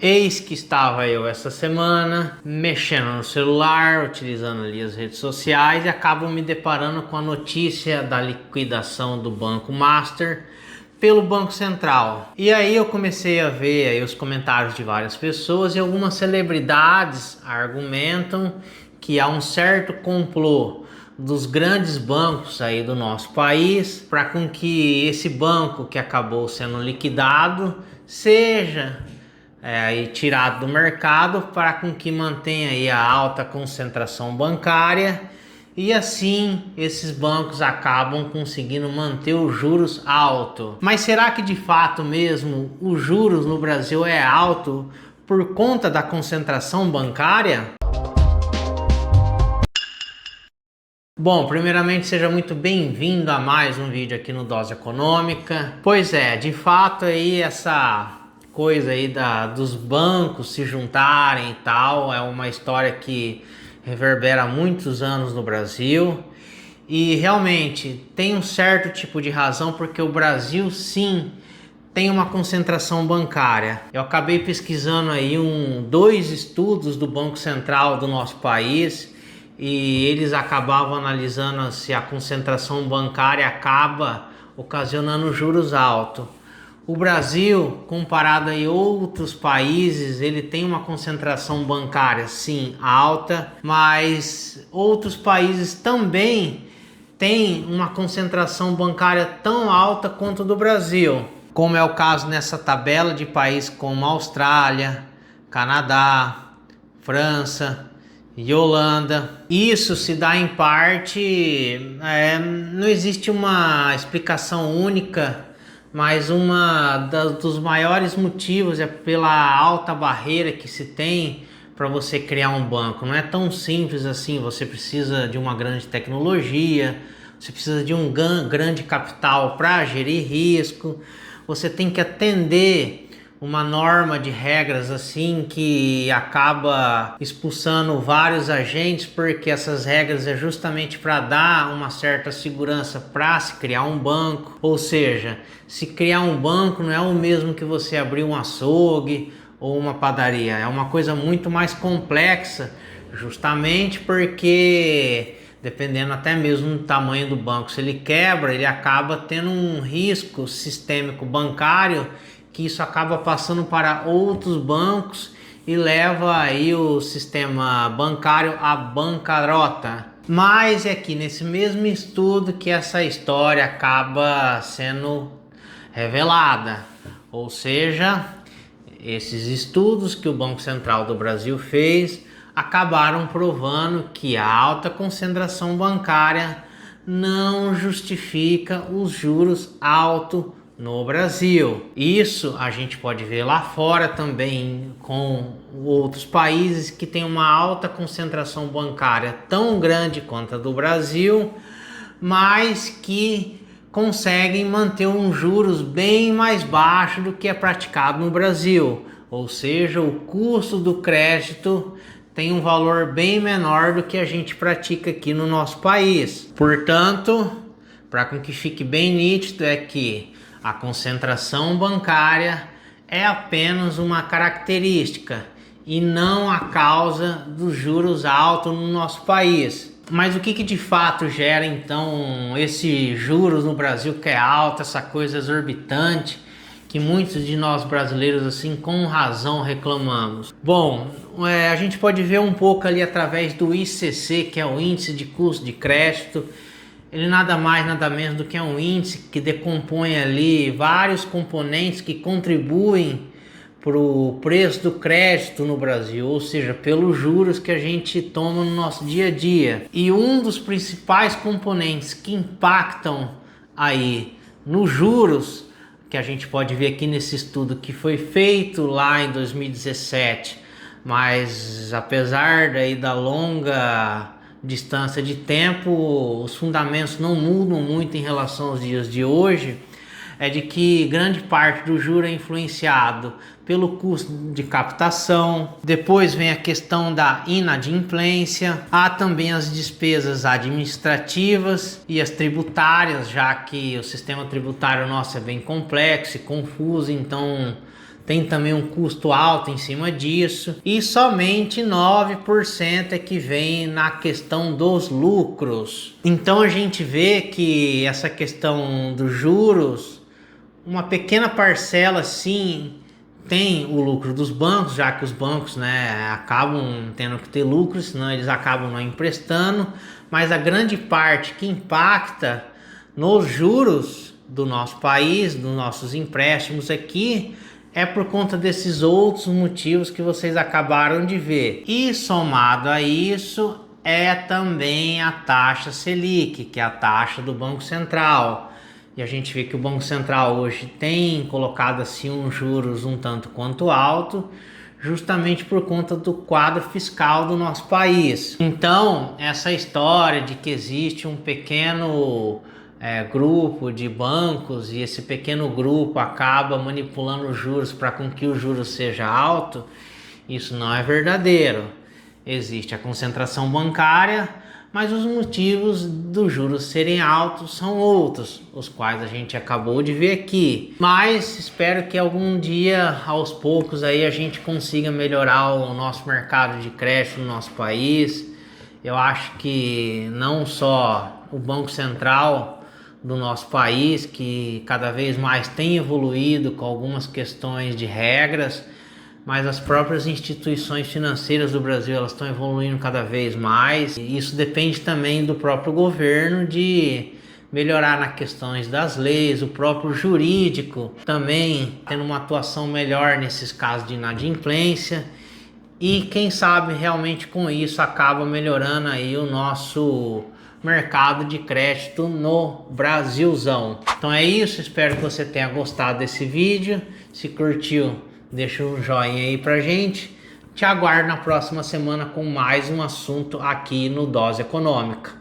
Eis que estava eu essa semana mexendo no celular, utilizando ali as redes sociais e acabo me deparando com a notícia da liquidação do Banco Master pelo Banco Central. E aí eu comecei a ver aí os comentários de várias pessoas e algumas celebridades argumentam que há um certo complô dos grandes bancos aí do nosso país para com que esse banco que acabou sendo liquidado seja aí tirado do mercado para com que mantenha aí a alta concentração bancária e assim esses bancos acabam conseguindo manter os juros alto. Mas será que de fato mesmo os juros no Brasil é alto por conta da concentração bancária? Bom, primeiramente seja muito bem-vindo a mais um vídeo aqui no Dose Econômica. Pois é, de fato aí essa coisa aí dos bancos se juntarem e tal, é uma história que reverbera há muitos anos no Brasil e realmente tem um certo tipo de razão, porque o Brasil sim tem uma concentração bancária. Eu acabei pesquisando aí dois estudos do Banco Central do nosso país e eles acabavam analisando se a concentração bancária acaba ocasionando juros altos. O Brasil, comparado a outros países, ele tem uma concentração bancária, sim, alta, mas outros países também têm uma concentração bancária tão alta quanto a do Brasil, como é o caso nessa tabela de países como Austrália, Canadá, França e Holanda. Isso se dá em parte, não existe uma explicação única, mas dos maiores motivos é pela alta barreira que se tem para você criar um banco. Não é tão simples assim, você precisa de uma grande tecnologia, você precisa de um grande capital para gerir risco, você tem que atender uma norma de regras assim que acaba expulsando vários agentes, porque essas regras é justamente para dar uma certa segurança para se criar um banco. Ou seja, se criar um banco não é o mesmo que você abrir um açougue ou uma padaria, é uma coisa muito mais complexa, justamente porque dependendo até mesmo do tamanho do banco, se ele quebra, ele acaba tendo um risco sistêmico bancário, que isso acaba passando para outros bancos e leva aí o sistema bancário à bancarrota. Mas é aqui nesse mesmo estudo que essa história acaba sendo revelada, ou seja, esses estudos que o Banco Central do Brasil fez acabaram provando que a alta concentração bancária não justifica os juros altos no Brasil. Isso a gente pode ver lá fora também, com outros países que têm uma alta concentração bancária tão grande quanto a do Brasil, mas que conseguem manter uns juros bem mais baixos do que é praticado no Brasil. Ou seja, o custo do crédito tem um valor bem menor do que a gente pratica aqui no nosso país. Portanto, para que fique bem nítido, é que a concentração bancária é apenas uma característica e não a causa dos juros altos no nosso país. Mas o que de fato gera então esses juros no Brasil que é alto, essa coisa exorbitante que muitos de nós brasileiros assim com razão reclamamos? Bom, a gente pode ver um pouco ali através do ICC, que é o Índice de Custo de Crédito. Ele nada mais nada menos do que um índice que decompõe ali vários componentes que contribuem para o preço do crédito no Brasil, ou seja, pelos juros que a gente toma no nosso dia a dia. E um dos principais componentes que impactam aí nos juros, que a gente pode ver aqui nesse estudo que foi feito lá em 2017, mas apesar daí da longa distância de tempo, os fundamentos não mudam muito em relação aos dias de hoje, é de que grande parte do juro é influenciado pelo custo de captação. Depois vem a questão da inadimplência, há também as despesas administrativas e as tributárias, já que o sistema tributário nosso é bem complexo e confuso, então tem também um custo alto em cima disso, e somente 9% é que vem na questão dos lucros. Então a gente vê que essa questão dos juros, uma pequena parcela sim tem o lucro dos bancos, já que os bancos, né, acabam tendo que ter lucro, senão eles acabam não emprestando, mas a grande parte que impacta nos juros do nosso país, dos nossos empréstimos aqui, é por conta desses outros motivos que vocês acabaram de ver. E somado a isso é também a taxa Selic, que é a taxa do Banco Central. E a gente vê que o Banco Central hoje tem colocado assim uns juros um tanto quanto alto, justamente por conta do quadro fiscal do nosso país. Então, essa história de que existe um pequeno grupo de bancos e esse pequeno grupo acaba manipulando os juros para com que o juros seja alto, isso não é verdadeiro. Existe a concentração bancária, mas os motivos dos juros serem altos são outros, os quais a gente acabou de ver aqui. Mas espero que algum dia, aos poucos, aí a gente consiga melhorar o nosso mercado de crédito no nosso país. Eu acho que não só o Banco Central do nosso país, que cada vez mais tem evoluído com algumas questões de regras, mas as próprias instituições financeiras do Brasil, elas estão evoluindo cada vez mais. E isso depende também do próprio governo de melhorar nas questões das leis, o próprio jurídico também tendo uma atuação melhor nesses casos de inadimplência. E quem sabe realmente com isso acaba melhorando aí o nosso mercado de crédito no Brasilzão. Então é isso, espero que você tenha gostado desse vídeo. Se curtiu, deixa um joinha aí pra gente. Te aguardo na próxima semana com mais um assunto aqui no Dose Econômica.